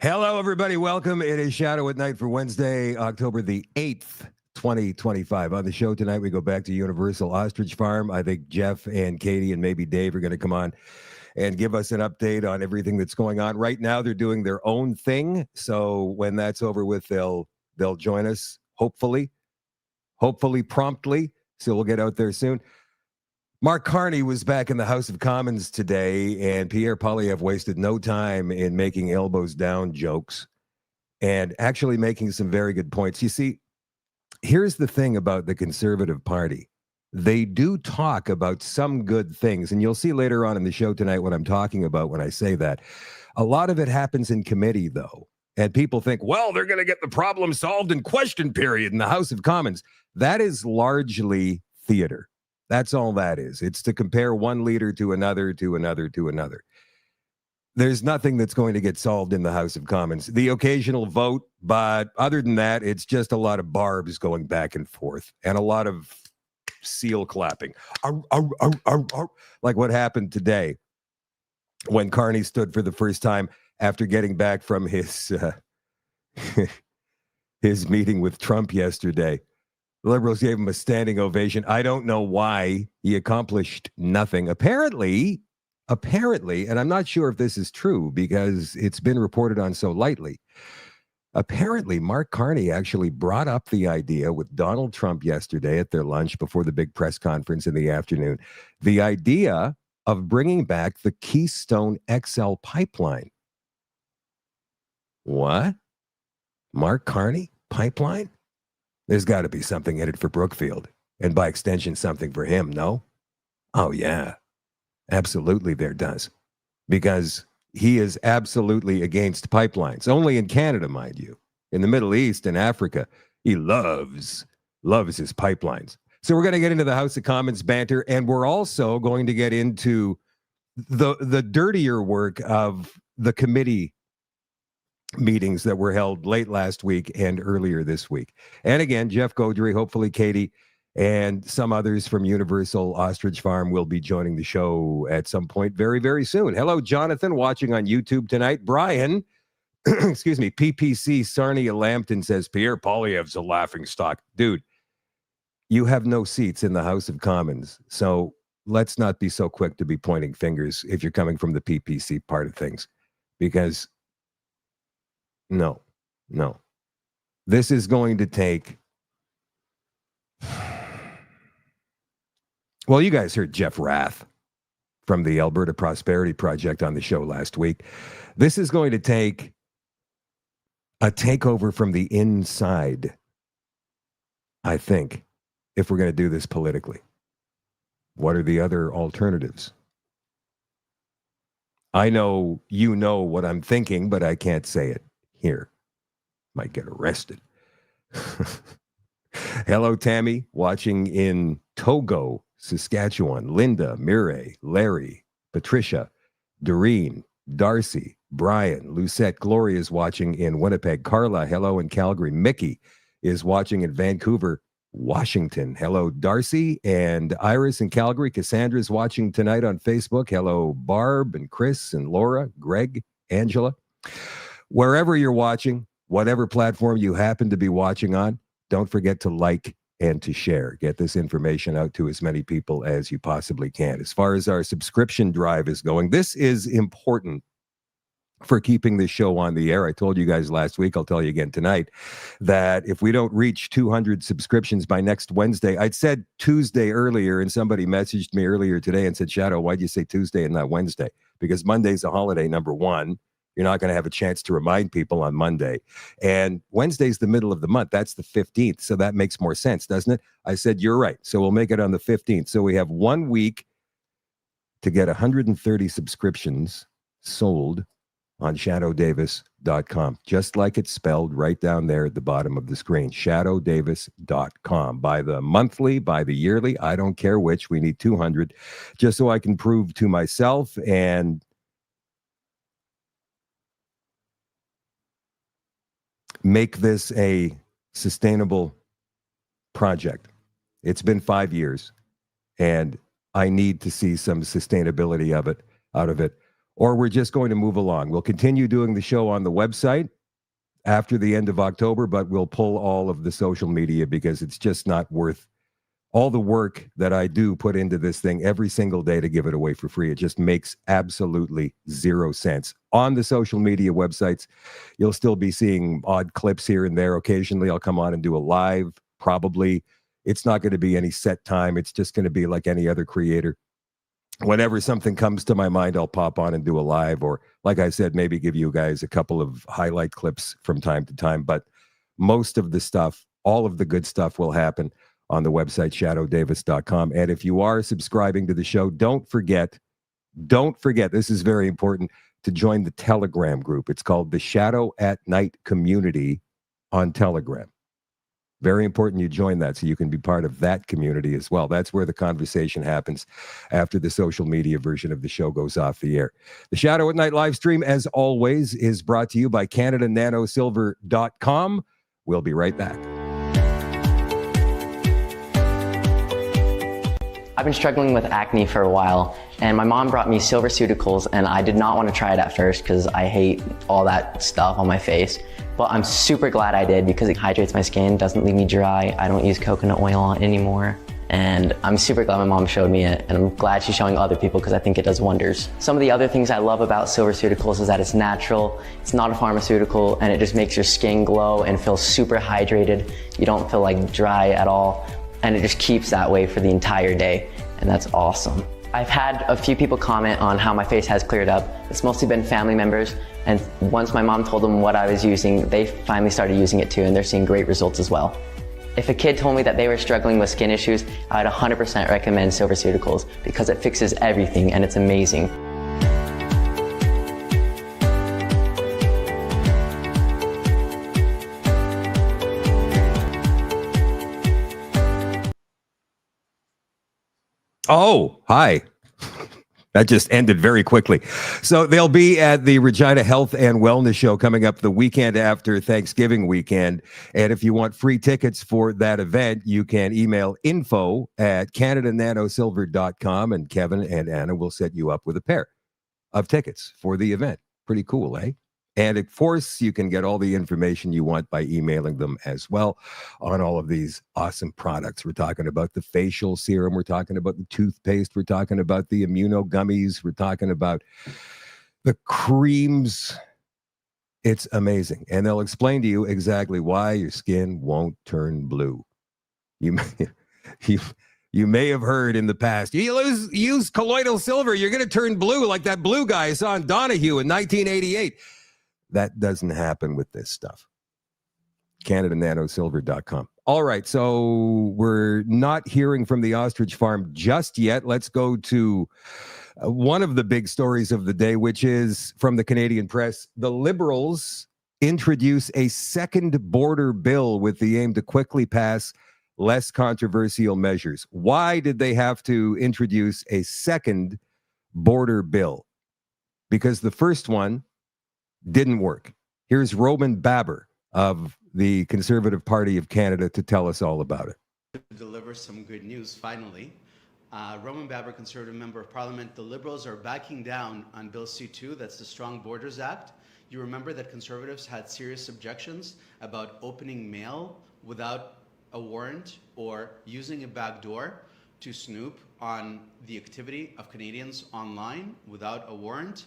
Hello, everybody. Welcome. It is Shadow at Night for Wednesday, October the 8th, 2025. On the show tonight, we go back to Universal Ostrich Farm. I think Jeff and Katie and maybe Dave are going to come on and give us an update on everything that's going on. Right now, they're doing their own thing. So when that's over with, they'll join us, hopefully promptly. So we'll get out there soon. Mark Carney was back in the House of Commons today, and Pierre Poilievre wasted no time in making elbows down jokes and actually making some very good points. You see, here's the thing about the Conservative Party. They do talk about some good things, and you'll see later on in the show tonight what I'm talking about when I say that. A lot of it happens in committee, though, and people think, well, they're going to get the problem solved in question period in the House of Commons. That is largely theater. That's all that is. It's to compare one leader to another, to another, to another. There's nothing that's going to get solved in the House of Commons. The occasional vote, but other than that, it's just a lot of barbs going back and forth and a lot of seal clapping. Arr, arr, arr, arr, arr, like what happened today when Carney stood for the first time after getting back from his his meeting with Trump yesterday. The Liberals gave him a standing ovation. I don't know why. He accomplished nothing. Apparently, and I'm not sure if this is true because it's been reported on so lightly. Apparently, Mark Carney actually brought up the idea with Donald Trump yesterday at their lunch before the big press conference in the afternoon. The idea of bringing back the Keystone XL pipeline. What? Mark Carney pipeline? There's got to be something in it for Brookfield, and by extension, something for him, no? Oh, yeah, absolutely there does, because he is absolutely against pipelines, only in Canada, mind you. In the Middle East and Africa, he loves his pipelines. So we're going to get into the House of Commons banter, and we're also going to get into the dirtier work of the committee meetings that were held late last week and earlier this week. And again, Jeff Gaudry, hopefully Katie, and some others from Universal Ostrich Farm will be joining the show at some point very, very soon. Hello, Jonathan, watching on YouTube tonight. Brian, excuse me, PPC Sarnia Lambton says, Pierre Poilievre's a laughing stock. Dude, you have no seats in the House of Commons, so let's not be so quick to be pointing fingers if you're coming from the PPC part of things, because no. This is going to take... Well, you guys heard Jeff Rath from the Alberta Prosperity Project on the show last week. This is going to take a takeover from the inside, I think, if we're going to do this politically. What are the other alternatives? I know you know what I'm thinking, but I can't say it here. Might get arrested. Hello, Tammy, watching in Togo, Saskatchewan. Linda, Mireille, Larry, Patricia, Doreen, Darcy, Brian, Lucette, Gloria is watching in Winnipeg. Carla, hello in Calgary. Mickey is watching in Vancouver, Washington. Hello, Darcy and Iris in Calgary. Cassandra is watching tonight on Facebook. Hello, Barb and Chris and Laura, Greg, Angela. Wherever you're watching, whatever platform you happen to be watching on, don't forget to like and to share. Get this information out to as many people as you possibly can. As far as our subscription drive is going, this is important for keeping this show on the air. I told you guys last week, I'll tell you again tonight, that if we don't reach 200 subscriptions by next Wednesday, I'd said Tuesday earlier, and somebody messaged me earlier today and said, Shadow, why'd you say Tuesday and not Wednesday? Because Monday's a holiday, number one. You're not going to have a chance to remind people on Monday. And Wednesday's the middle of the month. That's the 15th. So that makes more sense, doesn't it? I said, you're right. So we'll make it on the 15th. So we have 1 week to get 130 subscriptions sold on shadowdavis.com, just like it's spelled right down there at the bottom of the screen, shadowdavis.com. By the monthly, by the yearly, I don't care which. We need 200 just so I can prove to myself and make this a sustainable project. It's been 5 years, and I need to see some sustainability out of it or we're just going to move along. We'll continue doing the show on the website after the end of October, but we'll pull all of the social media because it's just not worth all the work that I do put into this thing every single day to give it away for free. It just makes absolutely zero sense. On the social media websites, you'll still be seeing odd clips here and there. Occasionally, I'll come on and do a live, probably. It's not going to be any set time. It's just going to be like any other creator. Whenever something comes to my mind, I'll pop on and do a live, or like I said, maybe give you guys a couple of highlight clips from time to time. But most of the stuff, all of the good stuff will happen on the website, shadowdavis.com. And if you are subscribing to the show, don't forget, this is very important, to join the Telegram group. It's called the Shadow at Night Community on Telegram. Very important you join that so you can be part of that community as well. That's where the conversation happens after the social media version of the show goes off the air. The Shadow at Night live stream, as always, is brought to you by CanadaNanoSilver.com. We'll be right back. I've been struggling with acne for a while, and my mom brought me SilverCeuticals, and I did not want to try it at first because I hate all that stuff on my face. But I'm super glad I did because it hydrates my skin, doesn't leave me dry. I don't use coconut oil on it anymore. And I'm super glad my mom showed me it, and I'm glad she's showing other people because I think it does wonders. Some of the other things I love about SilverCeuticals is that it's natural, it's not a pharmaceutical, and it just makes your skin glow and feel super hydrated. You don't feel like dry at all. And it just keeps that way for the entire day, and that's awesome. I've had a few people comment on how my face has cleared up. It's mostly been family members, and once my mom told them what I was using, they finally started using it too, and they're seeing great results as well. If a kid told me that they were struggling with skin issues, I'd 100% recommend SilverCeuticals because it fixes everything and it's amazing. Oh, hi. That just ended very quickly. So they'll be at the Regina Health and Wellness Show coming up the weekend after Thanksgiving weekend. And if you want free tickets for that event, you can email info@CanadaNanoSilver.com, and Kevin and Anna will set you up with a pair of tickets for the event. Pretty cool, eh? And of course, you can get all the information you want by emailing them as well on all of these awesome products. We're talking about the facial serum. We're talking about the toothpaste. We're talking about the immuno gummies. We're talking about the creams. It's amazing. And they'll explain to you exactly why your skin won't turn blue. You may have heard in the past, you use colloidal silver, you're going to turn blue like that blue guy I saw in Donahue in 1988. That doesn't happen with this stuff. CanadaNanoSilver.com. All right, so we're not hearing from the Ostrich Farm just yet. Let's go to one of the big stories of the day, which is from the Canadian Press. The Liberals introduce a second border bill with the aim to quickly pass less controversial measures. Why did they have to introduce a second border bill? Because the first one didn't work. Here's Roman Baber of the Conservative Party of Canada to tell us all about it. To deliver some good news, finally. Roman Baber, Conservative Member of Parliament. The Liberals are backing down on Bill C2, that's the Strong Borders Act. You remember that Conservatives had serious objections about opening mail without a warrant or using a backdoor to snoop on the activity of Canadians online without a warrant.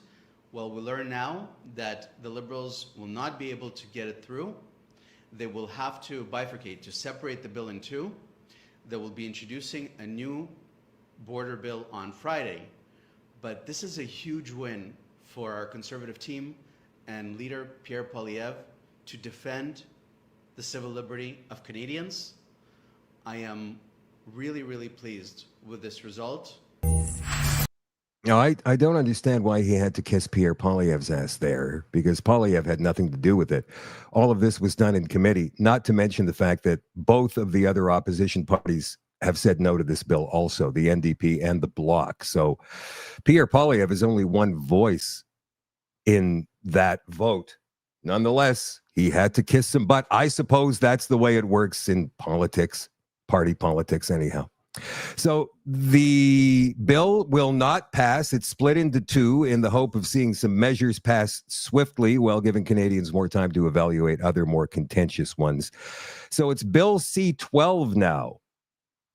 Well, we learn now that the Liberals will not be able to get it through. They will have to bifurcate, to separate the bill in two. They will be introducing a new border bill on Friday. But this is a huge win for our Conservative team and leader Pierre Poilievre to defend the civil liberty of Canadians. I am really, really pleased with this result. No, I don't understand why he had to kiss Pierre Poilievre's ass there, because Poilievre had nothing to do with it. All of this was done in committee, not to mention the fact that both of the other opposition parties have said no to this bill also, the NDP and the Bloc. So Pierre Poilievre is only one voice in that vote. Nonetheless, he had to kiss some butt. I suppose that's the way it works in politics, party politics anyhow. So the bill will not pass. It's split into two in the hope of seeing some measures pass swiftly while giving Canadians more time to evaluate other more contentious ones. So it's Bill C-12 now.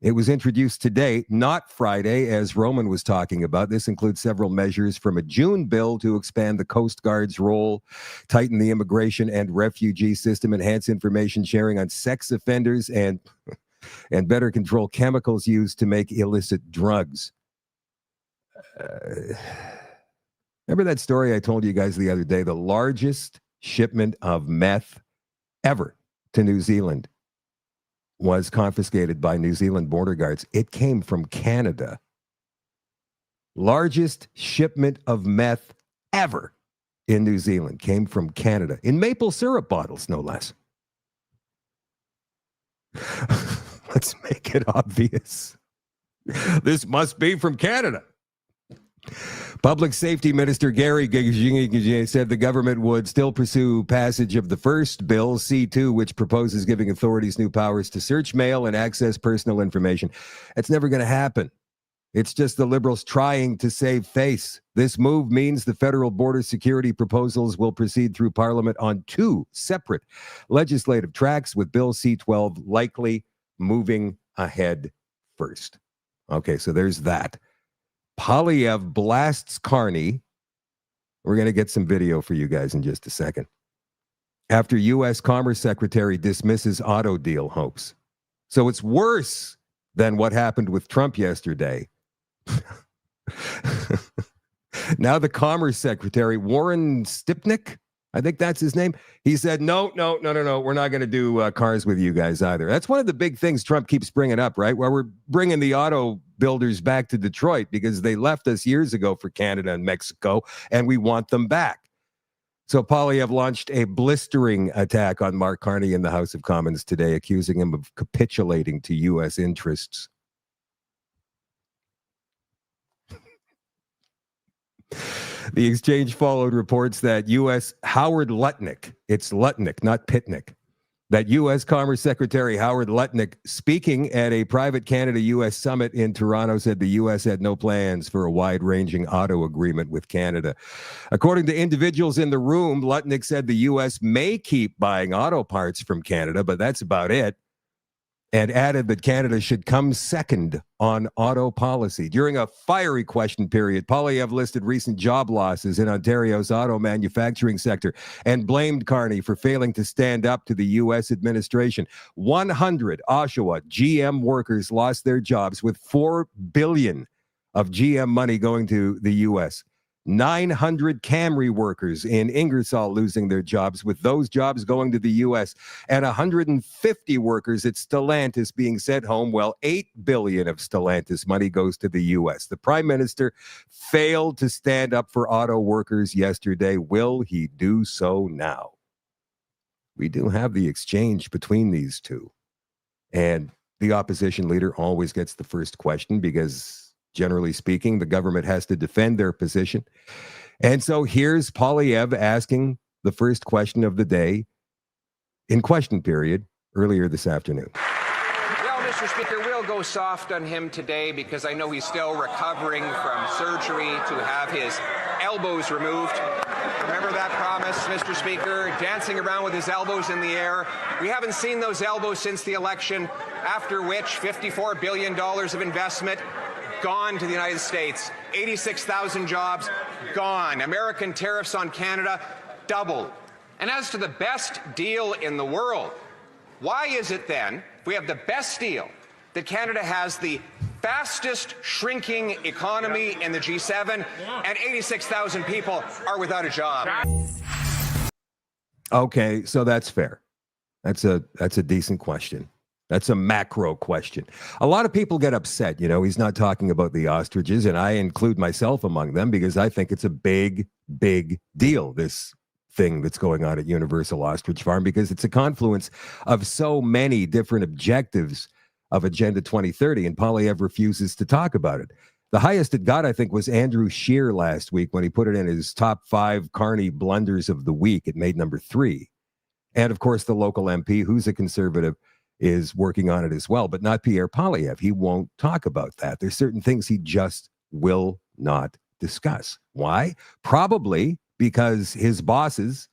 It was introduced today, not Friday, as Roman was talking about. This includes several measures from a June bill to expand the Coast Guard's role, tighten the immigration and refugee system, enhance information sharing on sex offenders, and better control chemicals used to make illicit drugs. Remember that story I told you guys the other day? The largest shipment of meth ever to New Zealand was confiscated by New Zealand border guards. It came from Canada. Largest shipment of meth ever in New Zealand came from Canada, in maple syrup bottles, no less. Let's make it obvious. This must be from Canada. Public Safety Minister Gaudry said the government would still pursue passage of the first bill, C2, which proposes giving authorities new powers to search mail and access personal information. It's never going to happen. It's just the Liberals trying to save face. This move means the federal border security proposals will proceed through Parliament on two separate legislative tracks, with Bill C-12 likely moving ahead first. Okay, so there's that. Poilievre blasts Carney. We're going to get some video for you guys in just a second. After U.S. Commerce Secretary dismisses auto deal hopes. So it's worse than what happened with Trump yesterday. Now the Commerce Secretary, Warren Stipnick, I think that's his name. He said, no. We're not going to do cars with you guys either. That's one of the big things Trump keeps bringing up, right? Where we're bringing the auto builders back to Detroit because they left us years ago for Canada and Mexico, and we want them back. So Poilievre launched a blistering attack on Mark Carney in the House of Commons today, accusing him of capitulating to U.S. interests. The exchange followed reports that U.S. Howard Lutnick, it's Lutnick, not Pitnick, that U.S. Commerce Secretary Howard Lutnick, speaking at a private Canada-U.S. summit in Toronto, said the U.S. had no plans for a wide-ranging auto agreement with Canada. According to individuals in the room, Lutnick said the U.S. may keep buying auto parts from Canada, but that's about it, and added that Canada should come second on auto policy. During a fiery question period, Poilievre listed recent job losses in Ontario's auto manufacturing sector and blamed Carney for failing to stand up to the U.S. administration. 100 Oshawa GM workers lost their jobs, with $4 billion of GM money going to the U.S. 900 Camry workers in Ingersoll losing their jobs, with those jobs going to the U.S., and 150 workers at Stellantis being sent home, while $8 billion of Stellantis money goes to the U.S. The Prime Minister failed to stand up for auto workers yesterday. Will he do so now? We do have the exchange between these two, and the opposition leader always gets the first question because, generally speaking, the government has to defend their position. And so here's Poilievre asking the first question of the day in question period earlier this afternoon. Well, Mr. Speaker, we'll go soft on him today because I know he's still recovering from surgery to have his elbows removed. Remember that promise, Mr. Speaker, dancing around with his elbows in the air. We haven't seen those elbows since the election, after which $54 billion of investment gone to the United States. 86,000 jobs gone. American tariffs on Canada doubled. And as to the best deal in the world, why is it then, if we have the best deal, that Canada has the fastest shrinking economy in the G7 and 86,000 people are without a job? Okay, so that's fair. That's a decent question. That's a macro question. A lot of people get upset, he's not talking about the ostriches, and I include myself among them because I think it's a big, big deal, this thing that's going on at Universal Ostrich Farm, because it's a confluence of so many different objectives of Agenda 2030, and Poilievre refuses to talk about it. The highest it got, I think, was Andrew Scheer last week when he put it in his top 5 Carney blunders of the week. It made number 3. And, of course, the local MP, who's a conservative, is working on it as well, but not Pierre Poilievre. He won't talk about that. There's certain things he just will not discuss. Why? Probably because his bosses,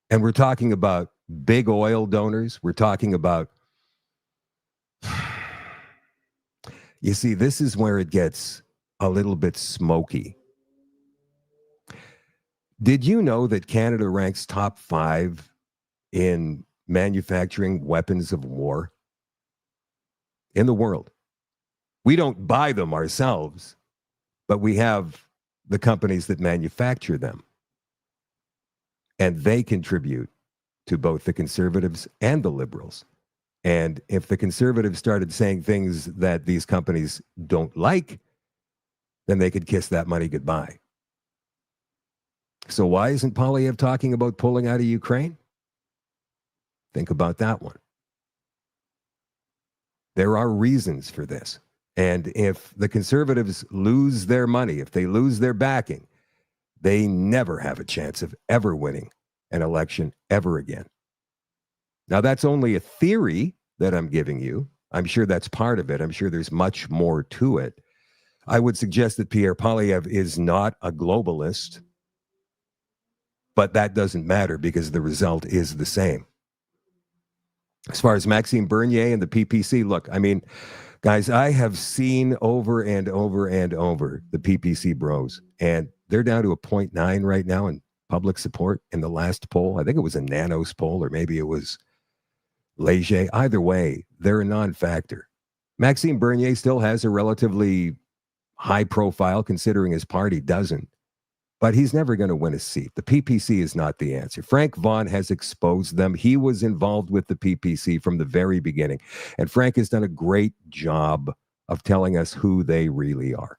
and we're talking about big oil donors, we're talking about, you see, this is where it gets a little bit smoky. Did you know that Canada ranks top 5 in manufacturing weapons of war in the world? We don't buy them ourselves, but we have the companies that manufacture them. And they contribute to both the Conservatives and the Liberals. And if the Conservatives started saying things that these companies don't like, then they could kiss that money goodbye. So why isn't Poilievre talking about pulling out of Ukraine? Think about that one. There are reasons for this. And if the Conservatives lose their money, if they lose their backing, they never have a chance of ever winning an election ever again. Now, that's only a theory that I'm giving you. I'm sure that's part of it. I'm sure there's much more to it. I would suggest that Pierre Poilievre is not a globalist, but that doesn't matter because the result is the same. As far as Maxime Bernier and the PPC, look, I mean, guys, I have seen over and over and over the PPC bros, and they're down to a 0.9 right now in public support in the last poll. I think it was a Nanos poll, or maybe it was Leger. Either way, they're a non-factor. Maxime Bernier still has a relatively high profile considering his party doesn't, but he's never going to win a seat. The PPC is not the answer. Frank Vaughan has exposed them. He was involved with the PPC from the very beginning, and Frank has done a great job of telling us who they really are.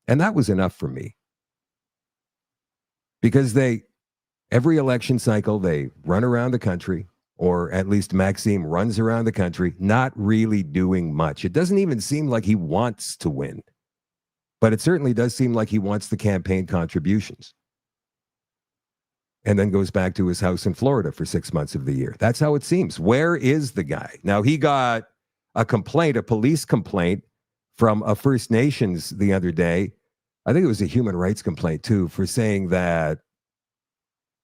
And that was enough for me. Because every election cycle, they run around the country, or at least Maxime runs around the country, not really doing much. It doesn't even seem like he wants to win, but it certainly does seem like he wants the campaign contributions. And then goes back to his house in Florida for 6 months of the year. That's how it seems. Where is the guy? Now, he got a complaint, a police complaint from a First Nations the other day. I think it was a human rights complaint too, for saying that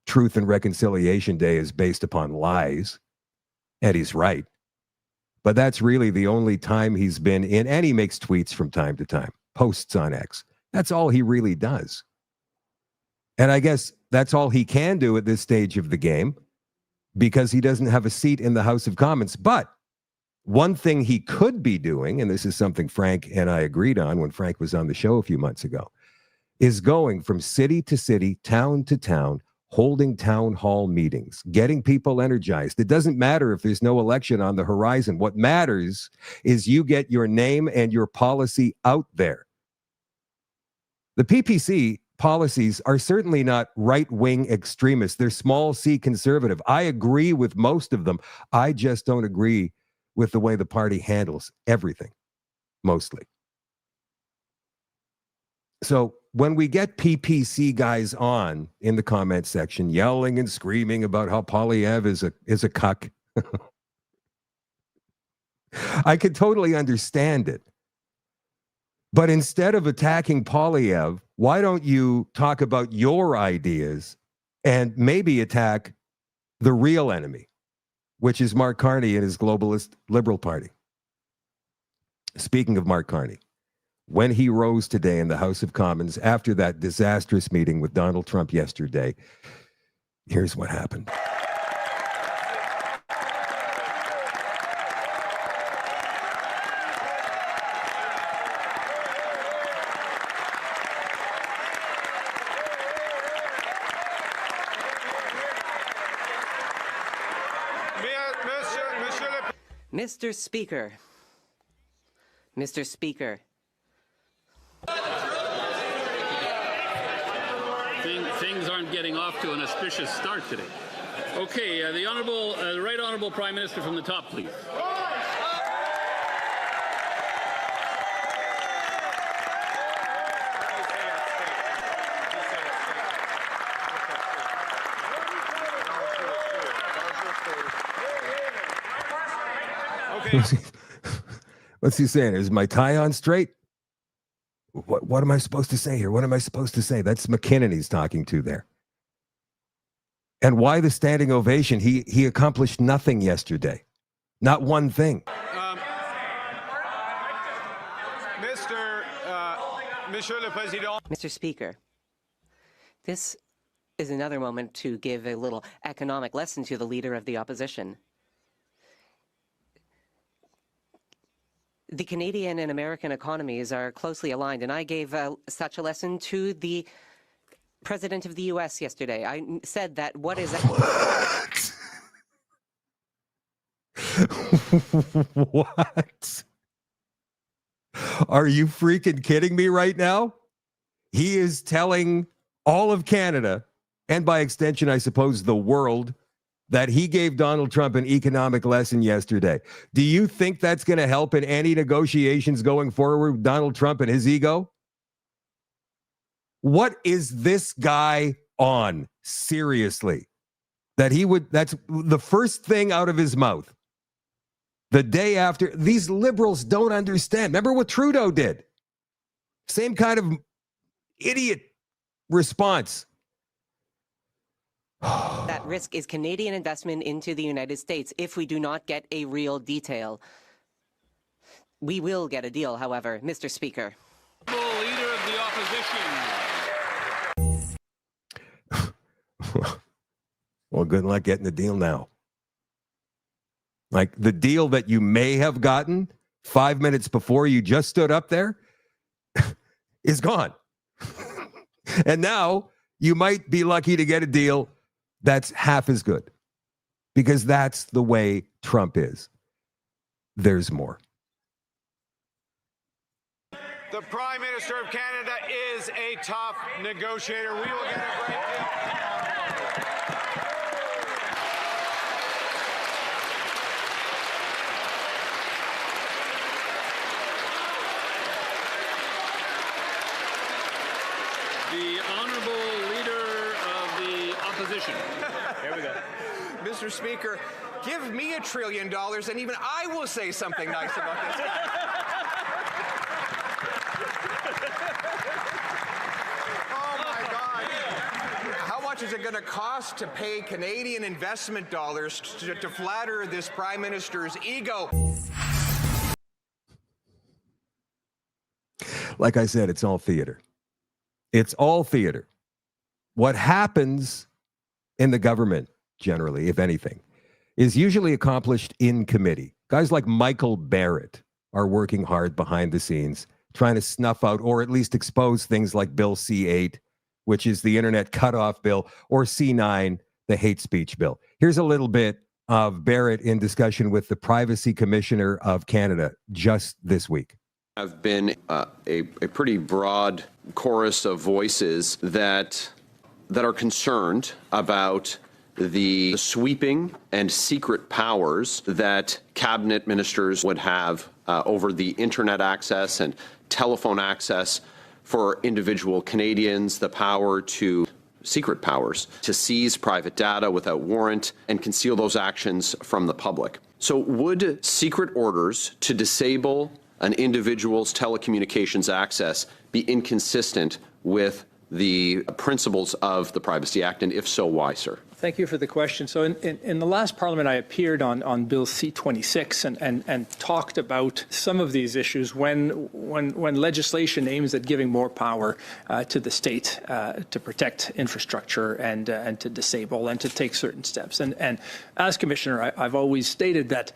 Truth and Reconciliation Day is based upon lies. And he's right. But that's really the only time he's been in, and he makes tweets from time to time, posts on X. That's all he really does. And I guess that's all he can do at this stage of the game because he doesn't have a seat in the House of Commons. But one thing he could be doing, and this is something Frank and I agreed on when Frank was on the show a few months ago, is going from city to city, town to town, holding town hall meetings, getting people energized. It doesn't matter if there's no election on the horizon. What matters is you get your name and your policy out there. The PPC policies are certainly not right-wing extremists. They're small C conservative. I agree with most of them. I just don't agree with the way the party handles everything, mostly. So when we get PPC guys on in the comment section yelling and screaming about how Poilievre is a cuck, I could totally understand it. But instead of attacking Poilievre, why don't you talk about your ideas and maybe attack the real enemy, which is Mark Carney and his globalist Liberal Party? Speaking of Mark Carney, when he rose today in the House of Commons after that disastrous meeting with Donald Trump yesterday, here's what happened. Mr. Speaker. Mr. Speaker. Things aren't getting off to an auspicious start today. Okay, the Right Honourable Prime Minister from the top, please. What's he saying? Is my tie on straight? What am I supposed to say here? What am I supposed to say? That's McKinnon he's talking to there. And why the standing ovation? He accomplished nothing yesterday. Not one thing. Mr. Speaker, this is another moment to give a little economic lesson to the leader of the opposition. The Canadian and American economies are closely aligned, and I gave such a lesson to the President of the U.S. yesterday. I said that what is... What? Are you freaking kidding me right now? He is telling all of Canada, and by extension, I suppose, the world, that he gave Donald Trump an economic lesson yesterday. Do you think that's going to help in any negotiations going forward with Donald Trump and his ego? What is this guy on? Seriously. That's the first thing out of his mouth. The day after, these liberals don't understand. Remember what Trudeau did? Same kind of idiot response. That risk is Canadian investment into the United States if we do not get a real detail. We will get a deal, however, Mr. Speaker. Leader of the opposition. Well, good luck getting the deal now. Like the deal that you may have gotten 5 minutes before you just stood up there is gone. And now you might be lucky to get a deal that's half as good, because that's the way Trump is. There's more. The Prime Minister of Canada is a tough negotiator. We will get a great deal. The honourable leader of the opposition. Here we go. Mr. Speaker, give me $1 trillion and even I will say something nice about this guy. Oh my God. How much is it going to cost to pay Canadian investment dollars to flatter this Prime Minister's ego? Like I said, it's all theater. It's all theater. What happens in the government, generally, if anything, is usually accomplished in committee. Guys like Michael Barrett are working hard behind the scenes, trying to snuff out or at least expose things like Bill C-8, which is the internet cutoff bill, or C-9, the hate speech bill. Here's a little bit of Barrett in discussion with the Privacy Commissioner of Canada just this week. Have been a pretty broad chorus of voices that are concerned about the sweeping and secret powers that cabinet ministers would have over the internet access and telephone access for individual Canadians, the power to secret powers to seize private data without warrant and conceal those actions from the public. So would secret orders to disable an individual's telecommunications access be inconsistent with the principles of the Privacy Act, and if so, why, sir? Thank you for the question. So in the last Parliament, I appeared on Bill C-26 and talked about some of these issues when legislation aims at giving more power to the state to protect infrastructure and to disable and to take certain steps. And as Commissioner, I've always stated that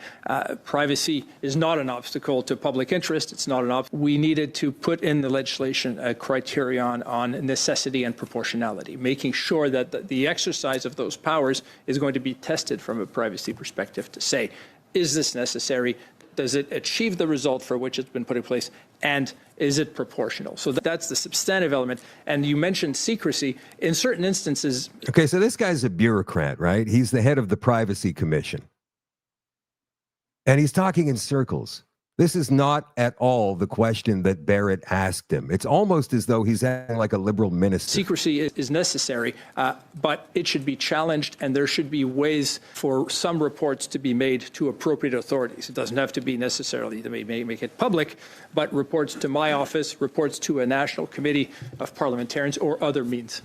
privacy is not an obstacle to public interest. It's not an obstacle. We needed to put in the legislation a criterion on necessity and proportionality, making sure that the exercise of those powers is going to be tested from a privacy perspective to say, is this necessary? Does it achieve the result for which it's been put in place? And is it proportional? So that's the substantive element. And you mentioned secrecy. In certain instances... Okay, so this guy's a bureaucrat, right? He's the head of the Privacy Commission. And he's talking in circles. This is not at all the question that Barrett asked him. It's almost as though he's acting like a liberal minister. Secrecy is necessary, but it should be challenged, and there should be ways for some reports to be made to appropriate authorities. It doesn't have to be necessarily, they may make it public, but reports to my office, reports to a national committee of parliamentarians, or other means.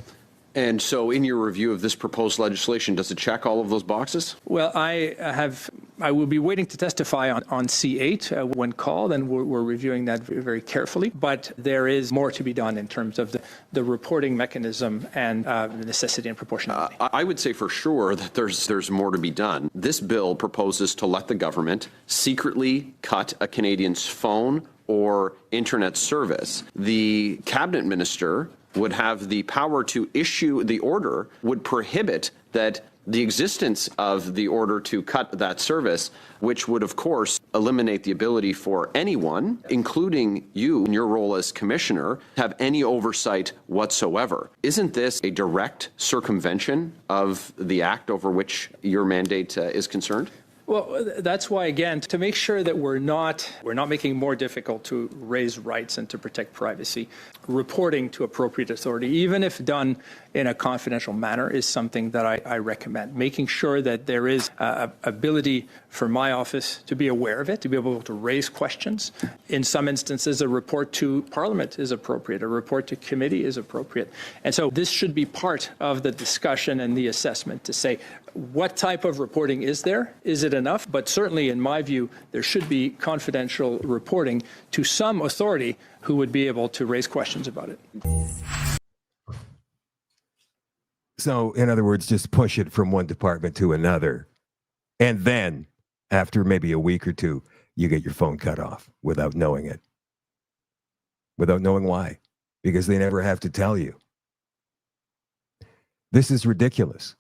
And so in your review of this proposed legislation, does it check all of those boxes? Well, I will be waiting to testify on C8 when called, and we're reviewing that very carefully. But there is more to be done in terms of the reporting mechanism and the necessity and proportionality. I would say for sure that there's more to be done. This bill proposes to let the government secretly cut a Canadian's phone or internet service. The cabinet minister would have the power to issue the order, would prohibit that the existence of the order to cut that service, which would, of course, eliminate the ability for anyone, including you in your role as commissioner, have any oversight whatsoever. Isn't this a direct circumvention of the act over which your mandate is concerned? Well, that's why, again, to make sure that we're not making it more difficult to raise rights and to protect privacy, reporting to appropriate authority, even if done in a confidential manner, is something that I recommend. Making sure that there is ability for my office to be aware of it, to be able to raise questions. In some instances, a report to Parliament is appropriate. A report to committee is appropriate. And so this should be part of the discussion and the assessment to say, what type of reporting is there? Is it enough? But certainly, in my view, there should be confidential reporting to some authority who would be able to raise questions about it. So, in other words, just push it from one department to another. And then, after maybe a week or two, you get your phone cut off without knowing it. Without knowing why. Because they never have to tell you. This is ridiculous.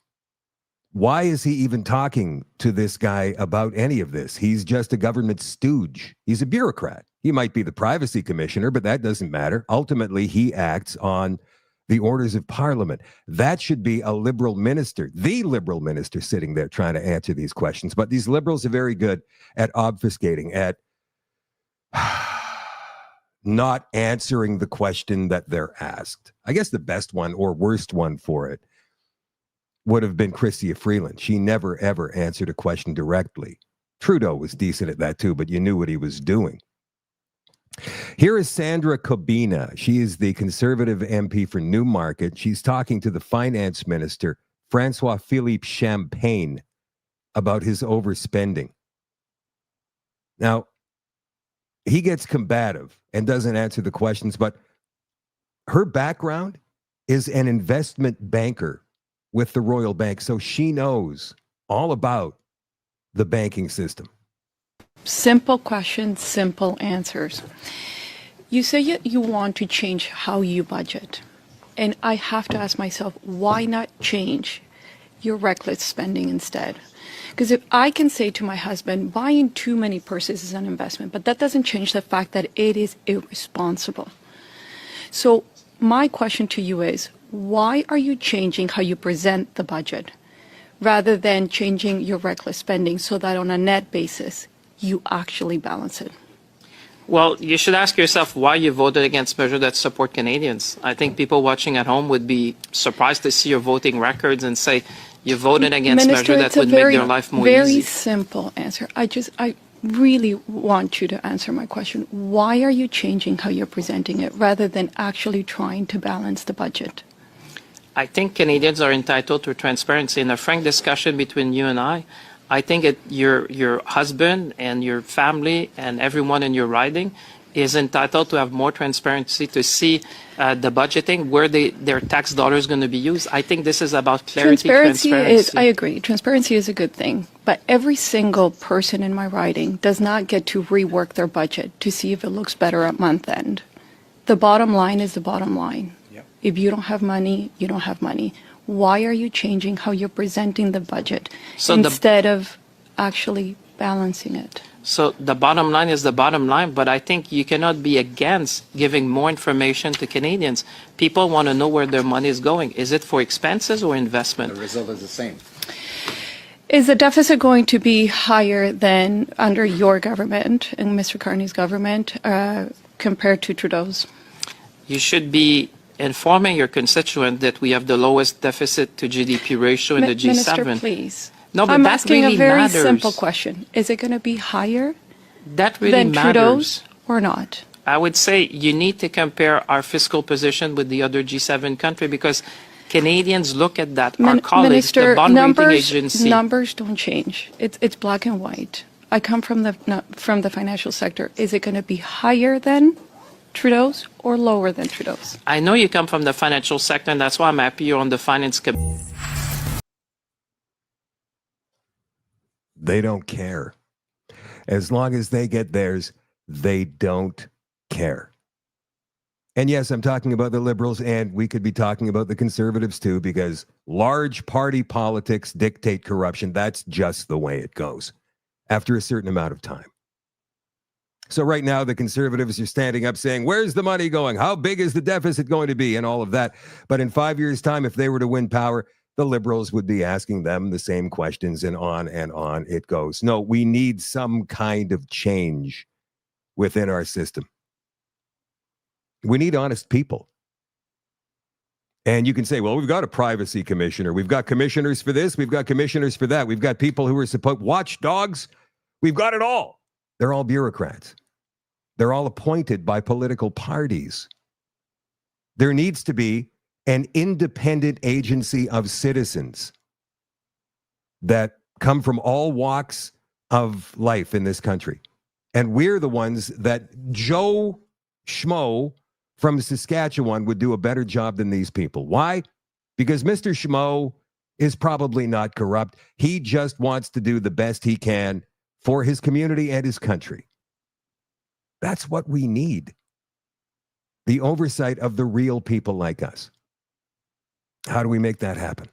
Why is he even talking to this guy about any of this? He's just a government stooge. He's a bureaucrat. He might be the privacy commissioner, but that doesn't matter. Ultimately, he acts on the orders of Parliament. That should be a liberal minister, the liberal minister sitting there trying to answer these questions. But these liberals are very good at obfuscating, at not answering the question that they're asked. I guess the best one or worst one for it would have been Chrystia Freeland. She never, ever answered a question directly. Trudeau was decent at that too, but you knew what he was doing. Here is Sandra Kobina. She is the Conservative MP for Newmarket. She's talking to the Finance Minister, Francois-Philippe Champagne, about his overspending. Now, he gets combative and doesn't answer the questions, but her background is an investment banker with the Royal Bank, so she knows all about the banking system. Simple questions, simple answers. You say you want to change how you budget. And I have to ask myself, why not change your reckless spending instead? Because if I can say to my husband, buying too many purses is an investment, but that doesn't change the fact that it is irresponsible. So my question to you is, why are you changing how you present the budget rather than changing your reckless spending so that on a net basis, you actually balance it? Well, you should ask yourself why you voted against measures that support Canadians. I think people watching at home would be surprised to see your voting records and say you voted against measures that would make their life more easy. Very simple answer. I really want you to answer my question. Why are you changing how you're presenting it rather than actually trying to balance the budget? I think Canadians are entitled to transparency. In a frank discussion between you and I think your husband and your family and everyone in your riding is entitled to have more transparency to see the budgeting, where their tax dollars going to be used. I think this is about clarity. Transparency. I agree. Transparency is a good thing. But every single person in my riding does not get to rework their budget to see if it looks better at month end. The bottom line is the bottom line. Yep. If you don't have money, you don't have money. Why are you changing how you're presenting the budget instead of actually balancing it? So the bottom line is the bottom line, but I think you cannot be against giving more information to Canadians. People want to know where their money is going. Is it for expenses or investment? The result is the same. Is the deficit going to be higher than under your government and Mr. Carney's government compared to Trudeau's? You should be informing your constituent that we have the lowest deficit to GDP ratio in the G7. Minister, please. No, but I'm that asking really a very matters. simple question. Is it going to be higher That really than matters. Trudeau's or not? I would say you need to compare our fiscal position with the other G7 country because Canadians look at that. Our colleagues, Minister, the bond rating agency. numbers don't change. It's black and white. I come from the financial sector. Is it going to be higher than Trudeau's or lower than Trudeau's? I know you come from the financial sector, and that's why I'm happy you're on the finance committee. They don't care. As long as they get theirs, they don't care. And yes, I'm talking about the Liberals, and we could be talking about the Conservatives too, because large party politics dictate corruption. That's just the way it goes after a certain amount of time. So right now, the Conservatives are standing up saying, where's the money going? How big is the deficit going to be? And all of that. But in 5 years' time, if they were to win power, the Liberals would be asking them the same questions, and on it goes. No, we need some kind of change within our system. We need honest people. And you can say, well, we've got a privacy commissioner. We've got commissioners for this. We've got commissioners for that. We've got people who are supposed watchdogs. We've got it all. They're all bureaucrats. They're all appointed by political parties. There needs to be an independent agency of citizens that come from all walks of life in this country. And we're the ones that Joe Schmo from Saskatchewan would do a better job than these people. Why? Because Mr. Schmo is probably not corrupt. He just wants to do the best he can for his community and his country. That's what we need. The oversight of the real people like us. How do we make that happen?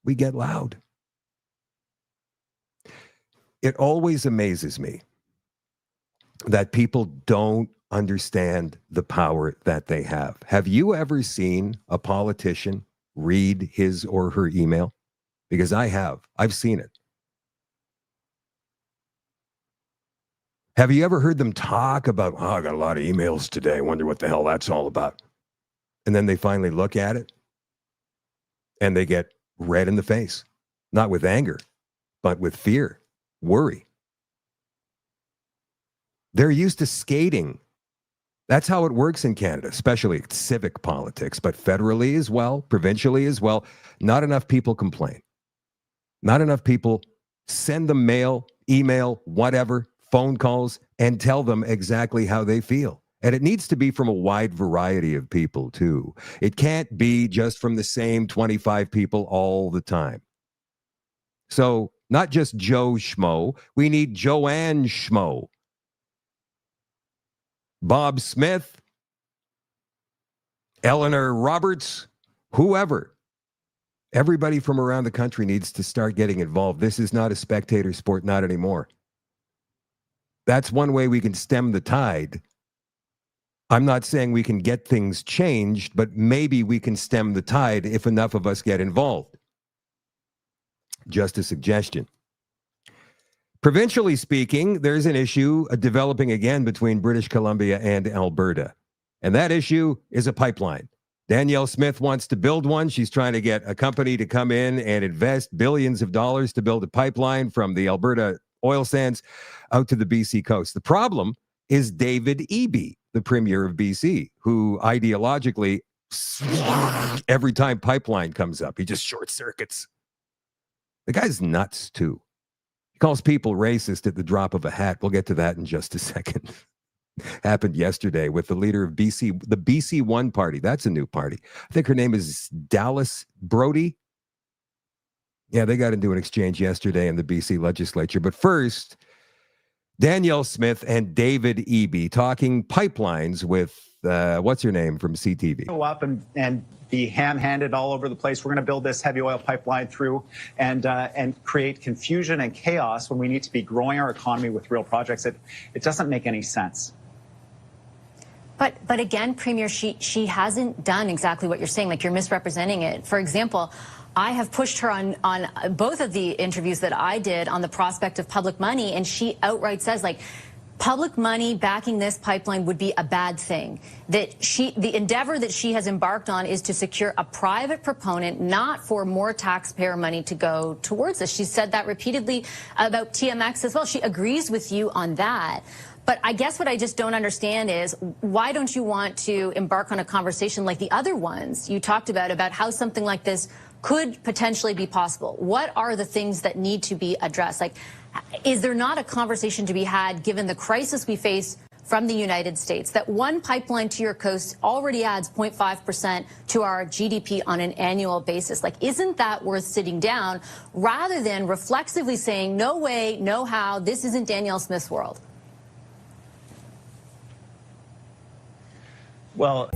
We get loud. It always amazes me that people don't understand the power that they have. Have you ever seen a politician read his or her email? Because I have. I've seen it. Have you ever heard them talk about, oh, I got a lot of emails today. I wonder what the hell that's all about. And then they finally look at it and they get red in the face, not with anger, but with fear, worry. They're used to skating. That's how it works in Canada, especially civic politics, but federally as well, provincially as well. Not enough people complain. Not enough people send them mail, email, whatever, phone calls, and tell them exactly how they feel. And it needs to be from a wide variety of people, too. It can't be just from the same 25 people all the time. So not just Joe Schmo, we need Joanne Schmo. Bob Smith, Eleanor Roberts, whoever. Everybody from around the country needs to start getting involved. This is not a spectator sport, not anymore. That's one way we can stem the tide. I'm not saying we can get things changed, but maybe we can stem the tide if enough of us get involved. Just a suggestion. Provincially speaking, there's an issue developing again between British Columbia and Alberta. And that issue is a pipeline. Danielle Smith wants to build one. She's trying to get a company to come in and invest billions of dollars to build a pipeline from the Alberta oil sands out to the BC coast. The problem is David Eby, the premier of BC, who ideologically, every time pipeline comes up, he just short circuits. The guy's nuts, too. He calls people racist at the drop of a hat. We'll get to that in just a second. Happened yesterday with the leader of BC, the BC One Party. That's a new party. I think her name is Dallas Brody. Yeah, they got into an exchange yesterday in the BC legislature. But first, Danielle Smith and David Eby talking pipelines with, what's her name from CTV? Go up and be ham-handed all over the place. We're going to build this heavy oil pipeline through and create confusion and chaos when we need to be growing our economy with real projects. It doesn't make any sense. But again, Premier, she hasn't done exactly what you're saying. Like, you're misrepresenting it. For example, I have pushed her on both of the interviews that I did on the prospect of public money, and she outright says, like, public money backing this pipeline would be a bad thing. That the endeavor that she has embarked on is to secure a private proponent, not for more taxpayer money to go towards this. She said that repeatedly about TMX as well. She agrees with you on that. But I guess what I just don't understand is, why don't you want to embark on a conversation like the other ones you talked about how something like this could potentially be possible? What are the things that need to be addressed? Like, is there not a conversation to be had, given the crisis we face from the United States, that one pipeline to your coast already adds 0.5% to our GDP on an annual basis? Like, isn't that worth sitting down rather than reflexively saying, no way, no how, this isn't Danielle Smith's world? Well,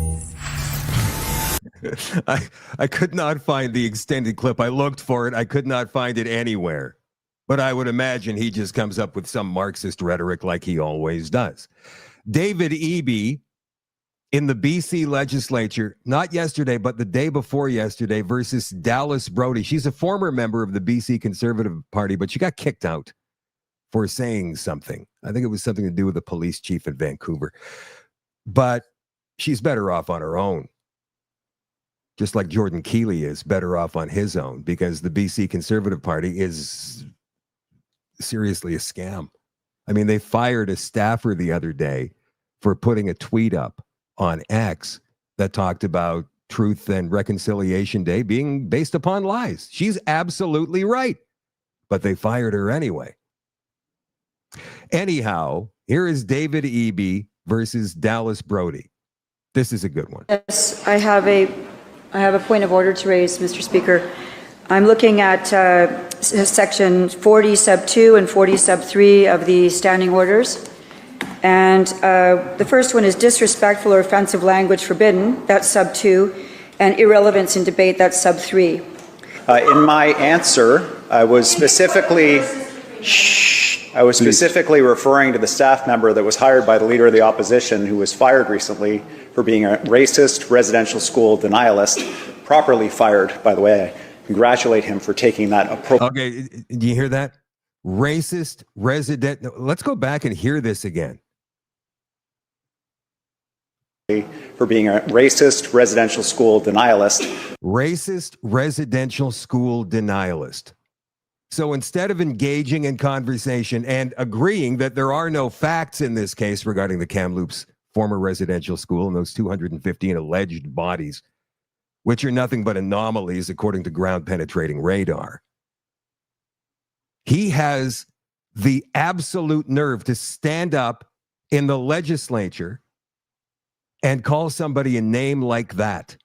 I could not find the extended clip. I looked for it. I could not find it anywhere. But I would imagine he just comes up with some Marxist rhetoric like he always does. David Eby in the BC legislature, not yesterday, but the day before yesterday, versus Dallas Brody. She's a former member of the BC Conservative Party, but she got kicked out for saying something. I think it was something to do with the police chief in Vancouver. But she's better off on her own. Just like Jordan Keeley is better off on his own, because the BC Conservative Party is seriously a scam. I mean, they fired a staffer the other day for putting a tweet up on X that talked about Truth and Reconciliation Day being based upon lies. She's absolutely right, but they fired her anyway. Anyhow, here is David Eby versus Dallas Brody. This is a good one. Yes, I have a point of order to raise, Mr. Speaker. I'm looking at section 40 sub 2 and 40 sub 3 of the standing orders. And the first one is disrespectful or offensive language forbidden, that's sub 2, and irrelevance in debate, that's sub 3. in my answer, I was specifically referring to the staff member that was hired by the Leader of the Opposition, who was fired recently for being a racist residential school denialist, properly fired, by the way. I congratulate him for taking that approach. Okay, do you hear that? Racist resident. Let's go back and hear this again. For being a racist residential school denialist. Racist residential school denialist. So instead of engaging in conversation and agreeing that there are no facts in this case regarding the Kamloops former residential school and those 215 alleged bodies, which are nothing but anomalies according to ground penetrating radar, he has the absolute nerve to stand up in the legislature and call somebody a name like that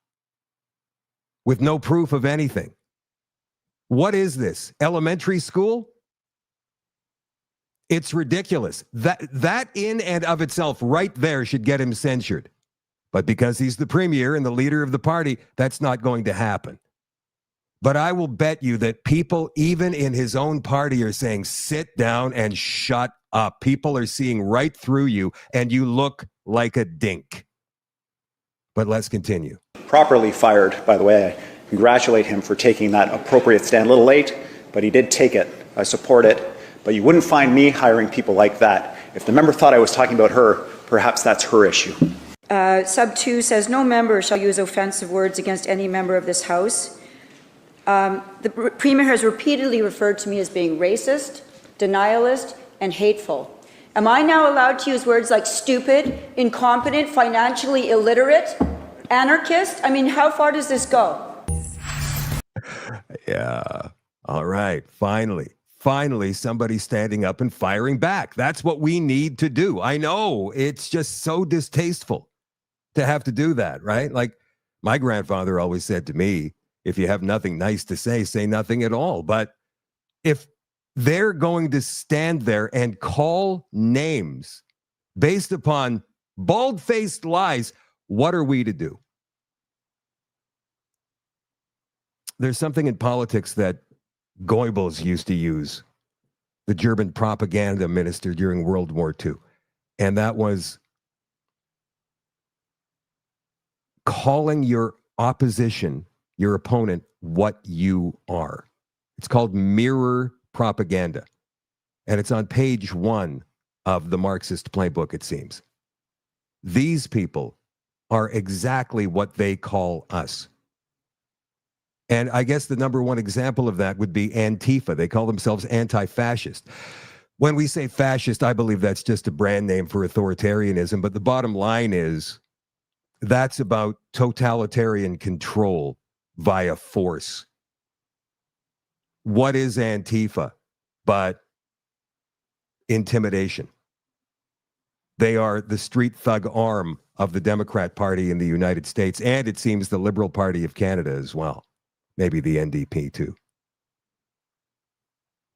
with no proof of anything. What is this? Elementary school? It's ridiculous. That in and of itself right there should get him censured. But because he's the premier and the leader of the party, that's not going to happen. But I will bet you that people, even in his own party, are saying, sit down and shut up. People are seeing right through you, and you look like a dink. But let's continue. Properly fired, by the way. I congratulate him for taking that appropriate stand. A little late, but he did take it. I support it. But you wouldn't find me hiring people like that. If the member thought I was talking about her, perhaps that's her issue. Sub 2 says, no member shall use offensive words against any member of this House. The Premier has repeatedly referred to me as being racist, denialist, and hateful. Am I now allowed to use words like stupid, incompetent, financially illiterate, anarchist? I mean, how far does this go? Yeah. All right. Finally, somebody standing up and firing back. That's what we need to do. I know it's just so distasteful to have to do that, right? Like my grandfather always said to me, if you have nothing nice to say nothing at all. But if they're going to stand there and call names based upon bald-faced lies, what are we to do? There's something in politics that Goebbels used to use, the German propaganda minister during World War II. And that was calling your opposition your opponent what you are. It's called mirror propaganda. And it's on page 1 of the Marxist playbook, it seems. These people are exactly what they call us. And I guess the number one example of that would be Antifa. They call themselves anti-fascist. When we say fascist, I believe that's just a brand name for authoritarianism. But the bottom line is that's about totalitarian control via force. What is Antifa but intimidation? They are the street thug arm of the Democrat Party in the United States, and it seems the Liberal Party of Canada as well. Maybe the NDP too.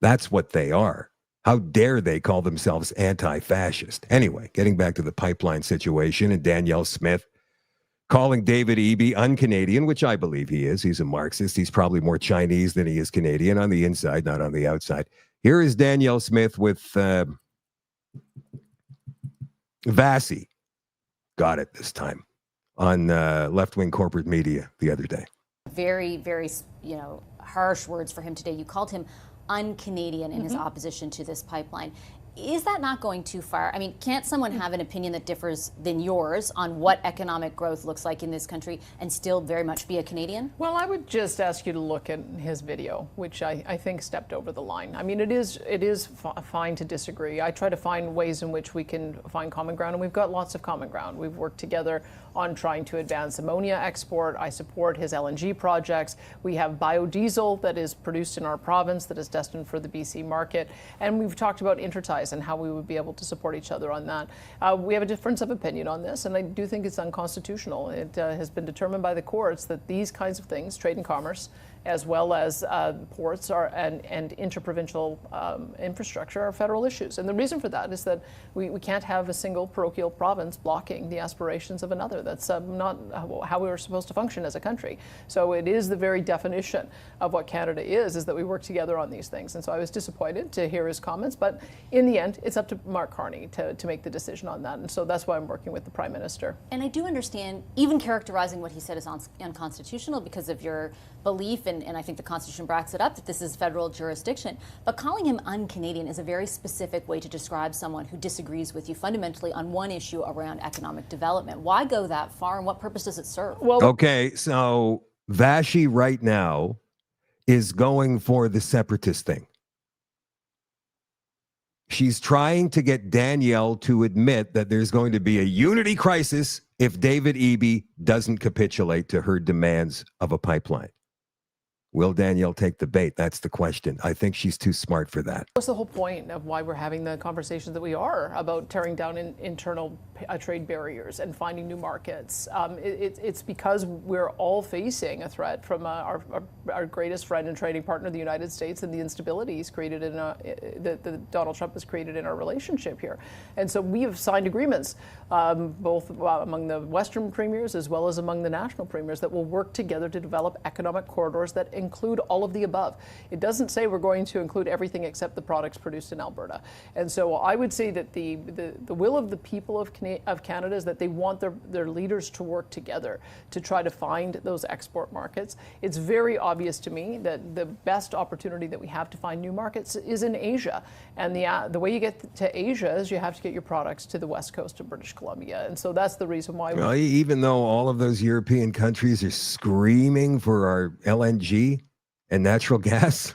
That's what they are. How dare they call themselves anti-fascist? Anyway, getting back to the pipeline situation and Danielle Smith calling David Eby un-Canadian, which I believe he is. He's a Marxist. He's probably more Chinese than he is Canadian on the inside, not on the outside. Here is Danielle Smith with Vassy. Got it this time on left-wing corporate media the other day. Very, very, harsh words for him today. You called him un-Canadian in his opposition to this pipeline. Is that not going too far? I mean, can't someone have an opinion that differs than yours on what economic growth looks like in this country and still very much be a Canadian? Well, I would just ask you to look at his video, which I think stepped over the line. I mean, it is fine to disagree. I try to find ways in which we can find common ground, and we've got lots of common ground. We've worked together on trying to advance ammonia export. I support his LNG projects. We have biodiesel that is produced in our province that is destined for the BC market. And we've talked about interties and how we would be able to support each other on that. We have a difference of opinion on this, and I do think it's unconstitutional. It has been determined by the courts that these kinds of things, trade and commerce, as well as ports and interprovincial infrastructure are federal issues. And the reason for that is that we can't have a single parochial province blocking the aspirations of another. That's not how we were supposed to function as a country. So it is the very definition of what Canada is that we work together on these things. And so I was disappointed to hear his comments, but in the end, it's up to Mark Carney to make the decision on that. And so that's why I'm working with the Prime Minister. And I do understand even characterizing what he said as unconstitutional because of your belief, and I think the Constitution backs it up, that this is federal jurisdiction. But calling him un-Canadian is a very specific way to describe someone who disagrees with you fundamentally on one issue around economic development. Why go that far, and what purpose does it serve? Well, okay, so Vassy right now is going for the separatist thing. She's trying to get Danielle to admit that there's going to be a unity crisis if David Eby doesn't capitulate to her demands of a pipeline. Will Danielle take the bait? That's the question. I think she's too smart for that. What's the whole point of why we're having the conversations that we are about tearing down internal trade barriers and finding new markets? It's because we're all facing a threat from our greatest friend and trading partner, the United States, and the instability he's created that Donald Trump has created in our relationship here. And so we have signed agreements, both among the Western premiers as well as among the national premiers, that will work together to develop economic corridors that include all of the above. It doesn't say we're going to include everything except the products produced in Alberta. And so I would say that the will of the people of Canada is that they want their leaders to work together to try to find those export markets. It's very obvious to me that the best opportunity that we have to find new markets is in Asia. And the way you get to Asia is you have to get your products to the west coast of British Columbia. And so that's the reason why. Well, even though all of those European countries are screaming for our LNG and natural gas.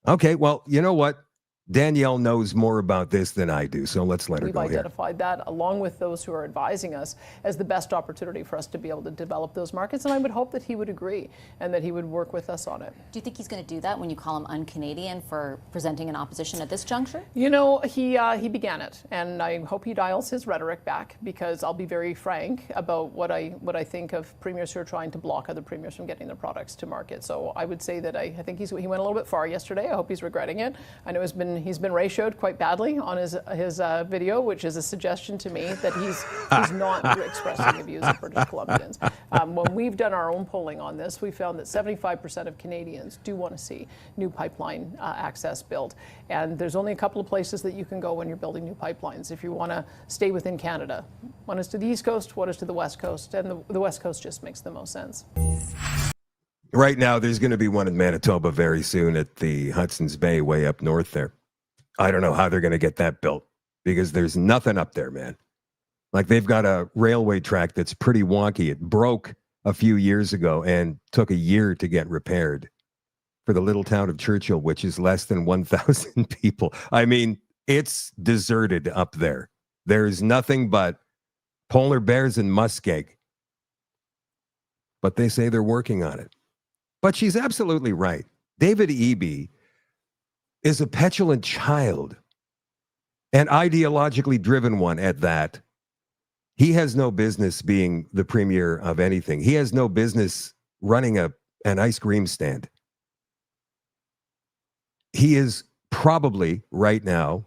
Okay, well, you know what? Danielle knows more about this than I do, so let's let her go here. We've identified that, along with those who are advising us, as the best opportunity for us to be able to develop those markets, and I would hope that he would agree and that he would work with us on it. Do you think he's going to do that when you call him un-Canadian for presenting an opposition at this juncture? You know, he began it, and I hope he dials his rhetoric back, because I'll be very frank about what I think of premiers who are trying to block other premiers from getting their products to market. So I would say that I think he went a little bit far yesterday. I hope he's regretting it. I know he's been been ratioed quite badly on his video, which is a suggestion to me that he's not expressing the views of British Columbians. When we've done our own polling on this, we found that 75% of Canadians do want to see new pipeline access built. And there's only a couple of places that you can go when you're building new pipelines if you want to stay within Canada. One is to the East Coast, one is to the West Coast, and the West Coast just makes the most sense. Right now, there's going to be one in Manitoba very soon at the Hudson's Bay way up north there. I don't know how they're going to get that built because there's nothing up there, man. Like, they've got a railway track that's pretty wonky. It broke a few years ago and took a year to get repaired for the little town of Churchill, which is less than 1,000 people. I mean, it's deserted up there. There's nothing but polar bears and muskeg. But they say they're working on it. But she's absolutely right. David Eby is a petulant child, an ideologically driven one at that. He has no business being the premier of anything. He has no business running an ice cream stand. He is probably right now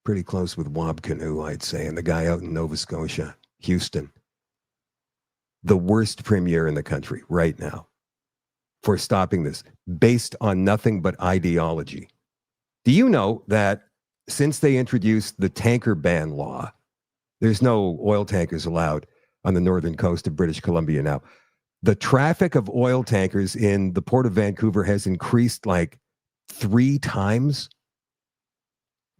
pretty close with Wab Kinew, I'd say, and the guy out in Nova Scotia, Houston. The worst premier in the country right now for stopping this based on nothing but ideology. Do you know that since they introduced the tanker ban law, there's no oil tankers allowed on the northern coast of British Columbia now. The traffic of oil tankers in the Port of Vancouver has increased like 3 times.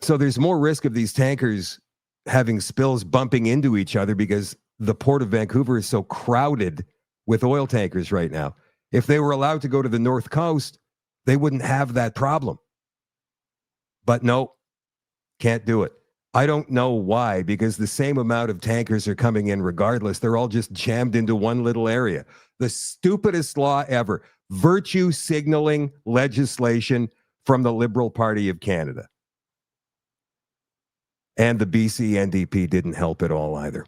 So there's more risk of these tankers having spills bumping into each other because the Port of Vancouver is so crowded with oil tankers right now. If they were allowed to go to the North Coast, they wouldn't have that problem. But no, can't do it. I don't know why, because the same amount of tankers are coming in regardless. They're all just jammed into one little area. The stupidest law ever. Virtue signaling legislation from the Liberal Party of Canada. And the BC NDP didn't help at all either.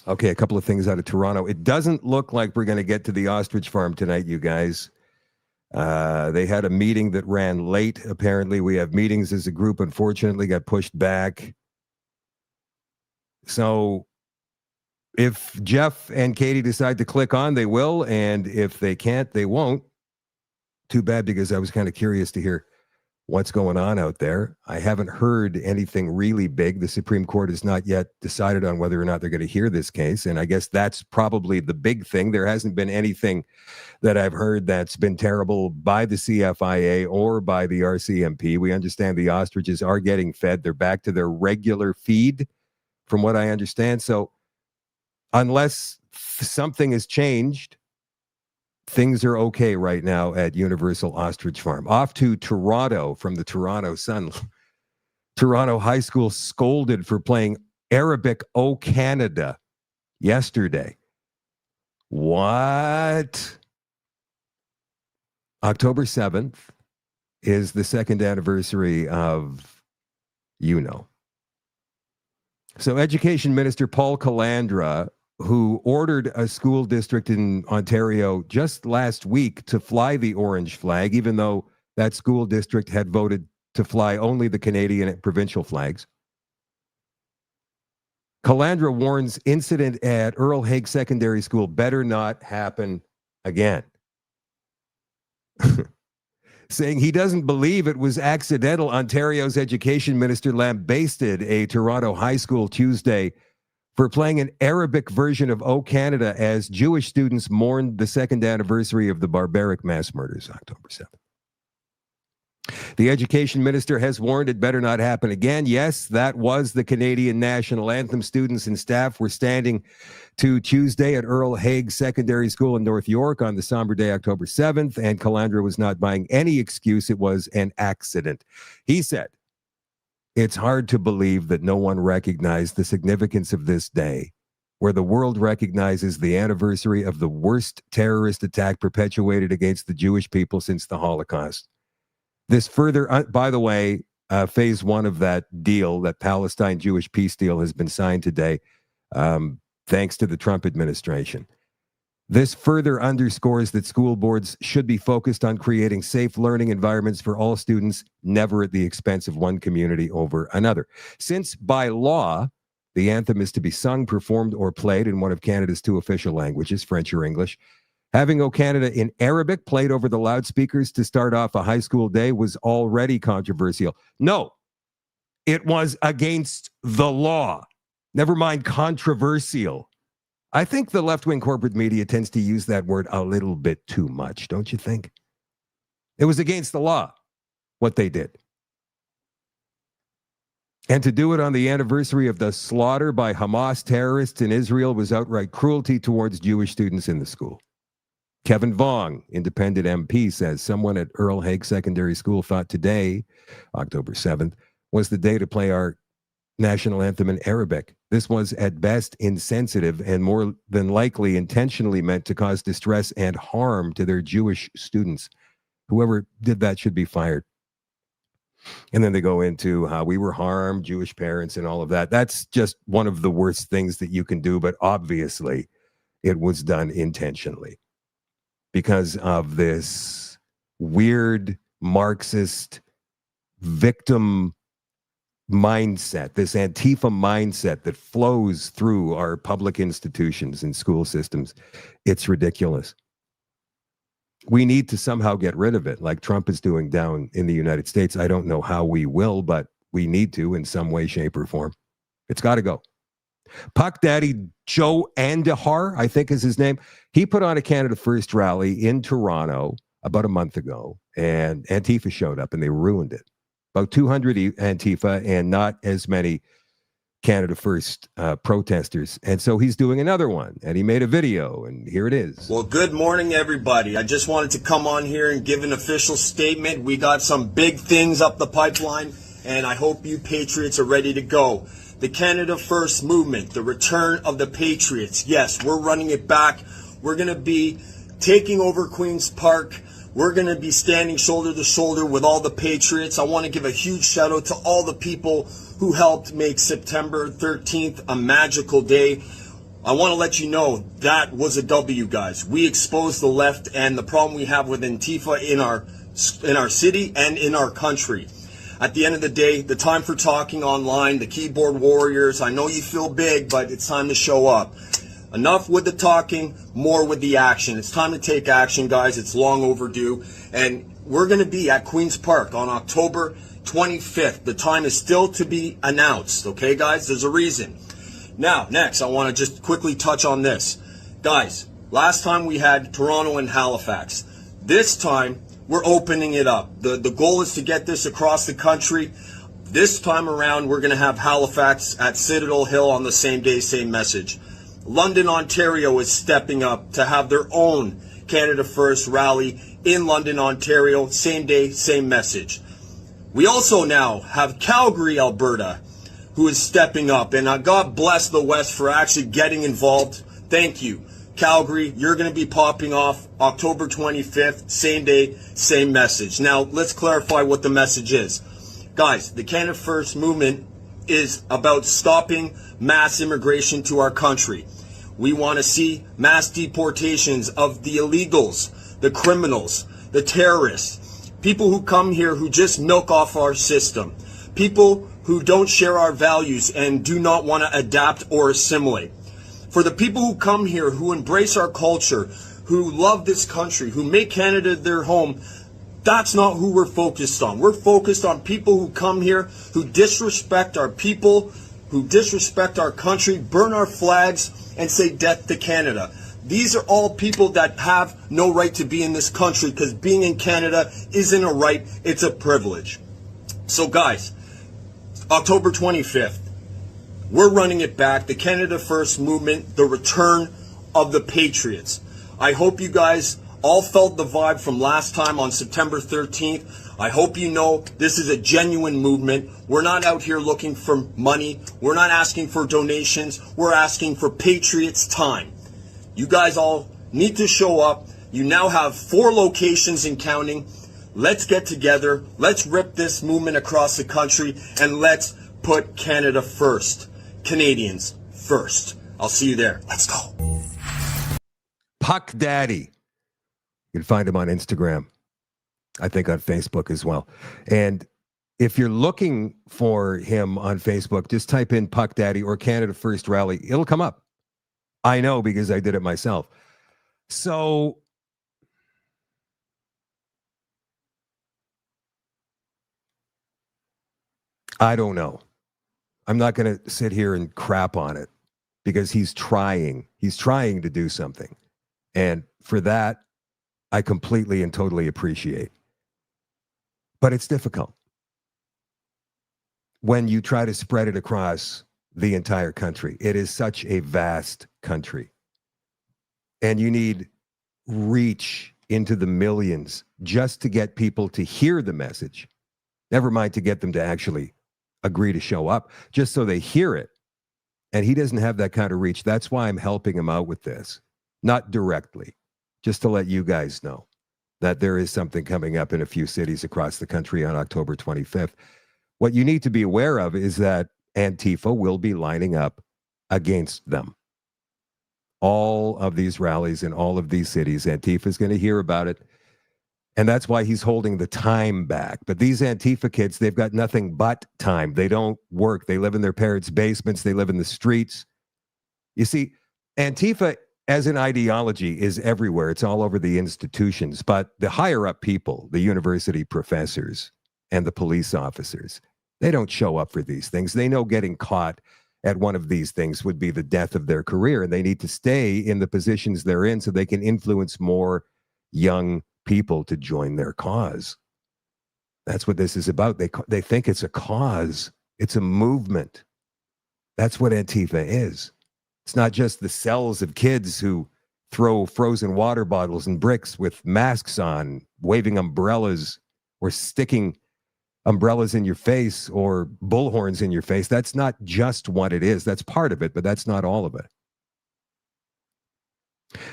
Okay, a couple of things out of Toronto. It doesn't look like we're going to get to the ostrich farm tonight, you guys. They had a meeting that ran late. Apparently, we have meetings as a group, unfortunately, got pushed back. So if Jeff and Katie decide to click on, they will. And if they can't, they won't. Too bad, because I was kind of curious to hear what's going on out there. I haven't heard anything really big. The Supreme Court has not yet decided on whether or not they're going to hear this case. And I guess that's probably the big thing. There hasn't been anything that I've heard that's been terrible by the CFIA or by the RCMP. We understand the ostriches are getting fed. They're back to their regular feed, from what I understand. So unless something has changed, things are okay right now at Universal Ostrich Farm. Off to Toronto from the Toronto Sun. Toronto High School scolded for playing Arabic O Canada yesterday. What? October 7th is the second anniversary of So Education Minister Paul Calandra, who ordered a school district in Ontario just last week to fly the orange flag, even though that school district had voted to fly only the Canadian and provincial flags. Calandra warns incident at Earl Haig Secondary School better not happen again. Saying he doesn't believe it was accidental, Ontario's education minister lambasted a Toronto high school Tuesday for playing an Arabic version of O Canada as Jewish students mourned the second anniversary of the barbaric mass murders, October 7th. The education minister has warned it better not happen again. Yes, that was the Canadian national anthem. Students and staff were standing to Tuesday at Earl Haig Secondary School in North York on the somber day, October 7th, and Calandra was not buying any excuse. It was an accident. He said, "It's hard to believe that no one recognized the significance of this day, where the world recognizes the anniversary of the worst terrorist attack perpetuated against the Jewish people since the Holocaust." This further, by the way, phase one of that deal, that Palestine-Jewish peace deal, has been signed today, thanks to the Trump administration. This further underscores that school boards should be focused on creating safe learning environments for all students, never at the expense of one community over another. Since by law, the anthem is to be sung, performed, or played in one of Canada's 2 official languages, French or English, having O Canada in Arabic played over the loudspeakers to start off a high school day was already controversial. No, it was against the law. Never mind controversial. I think the left-wing corporate media tends to use that word a little bit too much, don't you think? It was against the law, what they did. And to do it on the anniversary of the slaughter by Hamas terrorists in Israel was outright cruelty towards Jewish students in the school. Kevin Vaughn, independent MP, says someone at Earl Haig Secondary School thought today, October 7th, was the day to play our national anthem in Arabic. This was at best insensitive and more than likely intentionally meant to cause distress and harm to their Jewish students. Whoever did that should be fired. And then they go into how we were harmed, Jewish parents and all of that. That's just one of the worst things that you can do, but obviously it was done intentionally because of this weird Marxist victim mindset, this Antifa mindset that flows through our public institutions and school systems. It's ridiculous. We need to somehow get rid of it, like Trump is doing down in the United States. I don't know how we will, but we need to in some way, shape, or form. It's got to go. Puck Daddy Joe Andahar, I think is his name. He put on a Canada First rally in Toronto about a month ago, and Antifa showed up and they ruined it. About 200 Antifa and not as many Canada First protesters. And so he's doing another one, and he made a video, and here it is. Well, good morning, everybody. I just wanted to come on here and give an official statement. We got some big things up the pipeline, and I hope you patriots are ready to go. The Canada First movement, the return of the patriots. Yes, we're running it back. We're going to be taking over Queen's Park. We're going to be standing shoulder to shoulder with all the patriots. I want to give a huge shout out to all the people who helped make September 13th a magical day. I want to let you know that was a W, guys. We exposed the left and the problem we have with Antifa in our city and in our country. At the end of the day, the time for talking online, the keyboard warriors, I know you feel big, but it's time to show up. Enough with the talking, more with the action. It's time to take action, guys. It's long overdue. And we're going to be at Queen's Park on October 25th. The time is still to be announced. Okay, guys? There's a reason. Now, next, I want to just quickly touch on this. Guys, last time we had Toronto and Halifax. This time, we're opening it up. The goal is to get this across the country. This time around, we're going to have Halifax at Citadel Hill on the same day, same message. London, Ontario is stepping up to have their own Canada First rally in London, Ontario. Same day, same message. We also now have Calgary, Alberta, who is stepping up. And God bless the West for actually getting involved. Thank you. Calgary, you're going to be popping off October 25th. Same day, same message. Now, let's clarify what the message is. Guys, the Canada First movement is about stopping mass immigration to our country. We want to see mass deportations of the illegals, the criminals, the terrorists, people who come here who just milk off our system, people who don't share our values and do not want to adapt or assimilate. For the people who come here, who embrace our culture, who love this country, who make Canada their home, that's not who we're focused on. We're focused on people who come here, who disrespect our people, who disrespect our country, burn our flags, and say death to Canada. These are all people that have no right to be in this country because being in Canada isn't a right, it's a privilege. So guys, October 25th, we're running it back. The Canada First movement, the return of the patriots. I hope you guys all felt the vibe from last time on September 13th. I hope you know this is a genuine movement. We're not out here looking for money. We're not asking for donations. We're asking for patriots' time. You guys all need to show up. You now have 4 locations and counting. Let's get together. Let's rip this movement across the country and let's put Canada first. Canadians first. I'll see you there. Let's go. Puck Daddy. You can find him on Instagram. I think on Facebook as well. And if you're looking for him on Facebook, just type in Puck Daddy or Canada First Rally. It'll come up. I know because I did it myself. So I don't know. I'm not going to sit here and crap on it because he's trying. He's trying to do something. And for that, I completely and totally appreciate. But it's difficult when you try to spread it across the entire country. It is such a vast country. And you need reach into the millions just to get people to hear the message. Never mind to get them to actually agree to show up, just so they hear it. And he doesn't have that kind of reach. That's why I'm helping him out with this. Not directly, just to let you guys know that there is something coming up in a few cities across the country on October 25th. What you need to be aware of is that Antifa will be lining up against them. All of these rallies in all of these cities, Antifa is going to hear about it. And that's why he's holding the time back. But these Antifa kids, they've got nothing but time. They don't work. They live in their parents' basements. They live in the streets. You see, Antifa as an ideology is everywhere. It's all over the institutions. But the higher up people, the university professors and the police officers, they don't show up for these things. They know getting caught at one of these things would be the death of their career. And they need to stay in the positions they're in so they can influence more young people to join their cause. That's what this is about. They think it's a cause. It's a movement. That's what Antifa is. It's not just the cells of kids who throw frozen water bottles and bricks with masks on, waving umbrellas or sticking umbrellas in your face or bullhorns in your face. That's not just what it is. That's part of it, but that's not all of it.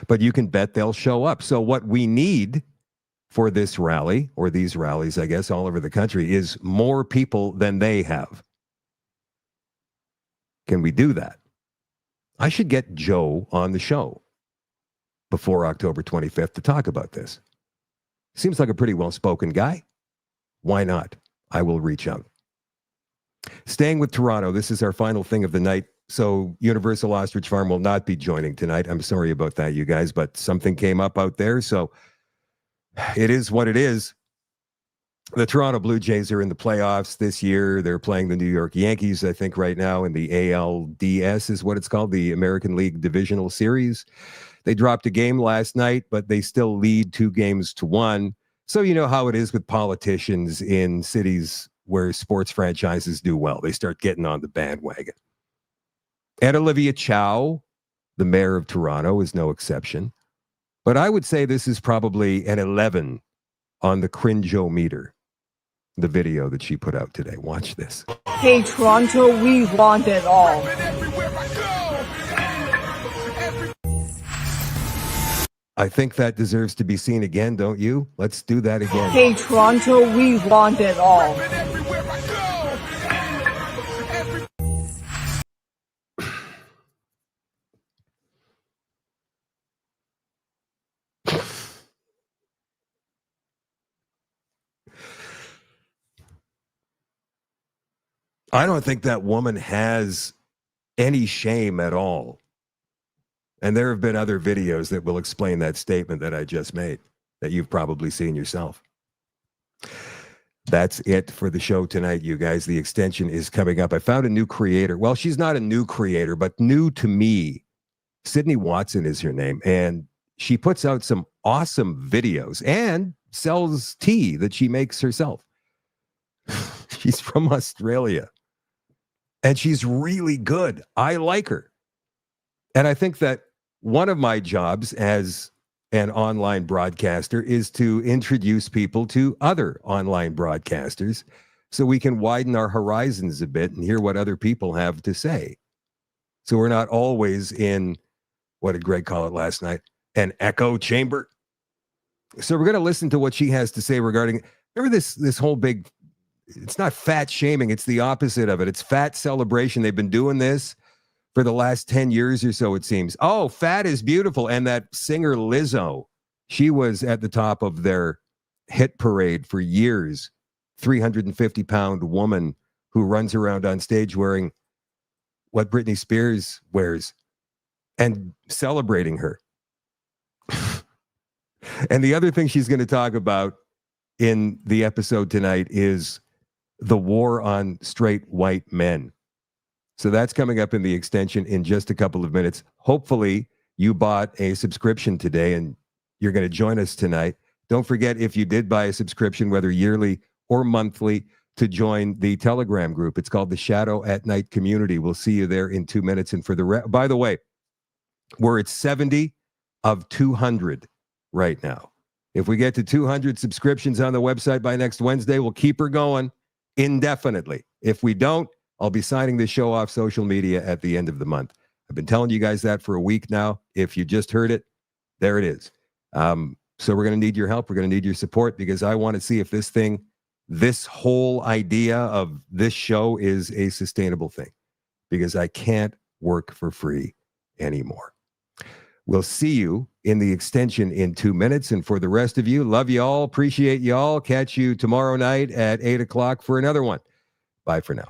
But you can bet they'll show up. So what we need for this rally, or these rallies, I guess, all over the country, is more people than they have. Can we do that? I should get Joe on the show before October 25th to talk about this. Seems like a pretty well-spoken guy. Why not? I will reach out. Staying with Toronto, this is our final thing of the night. So Universal Ostrich Farm will not be joining tonight. I'm sorry about that, you guys, but something came up out there, so it is what it is. The Toronto Blue Jays are in the playoffs this year. They're playing the New York Yankees, I think, right now in the ALDS is what it's called, the American League Divisional Series. They dropped a game last night, but they still lead 2-1. So you know how it is with politicians in cities where sports franchises do well. They start getting on the bandwagon. And Olivia Chow, the mayor of Toronto, is no exception. But I would say this is probably an 11 on the cringe-o-meter, the video that she put out today. Watch this. Hey, Toronto, we want it all. I think that deserves to be seen again, don't you? Let's do that again. Hey, Toronto, we want it all. I don't think that woman has any shame at all. And there have been other videos that will explain that statement that I just made that you've probably seen yourself. That's it for the show tonight, you guys. The extension is coming up. I found a new creator. Well, she's not a new creator, but new to me. Sydney Watson is her name. And she puts out some awesome videos and sells tea that she makes herself. She's from Australia. And she's really good. I like her. And I think that one of my jobs as an online broadcaster is to introduce people to other online broadcasters so we can widen our horizons a bit and hear what other people have to say. So we're not always in, what did Greg call it last night? An echo chamber. So we're going to listen to what she has to say regarding, remember this whole big, it's not fat shaming, it's the opposite of it. It's fat celebration. They've been doing this for the last 10 years or so, it seems. Oh, fat is beautiful. And that singer Lizzo, she was at the top of their hit parade for years. 350-pound woman who runs around on stage wearing what Britney Spears wears and celebrating her. And the other thing she's going to talk about in the episode tonight is the war on straight white men. So that's coming up in the extension in just a couple of minutes. Hopefully you bought a subscription today and you're going to join us tonight. Don't forget, if you did buy a subscription, whether yearly or monthly, to join the Telegram group. It's called the Shadow at Night Community. We'll see you there in 2 minutes. And for the by the way, we're at 70 of 200 right now. If we get to 200 subscriptions on the website by next Wednesday, we'll keep her going indefinitely. If we don't, I'll be signing the show off social media at the end of the month. I've been telling you guys that for a week now. If you just heard it, there it is. So we're going to need your help. We're going to need your support, because I want to see if this whole idea of this show is a sustainable thing, because I can't work for free anymore. We'll see you in the extension in 2 minutes. And for the rest of you, love you all. Appreciate you all. Catch you tomorrow night at 8 o'clock for another one. Bye for now.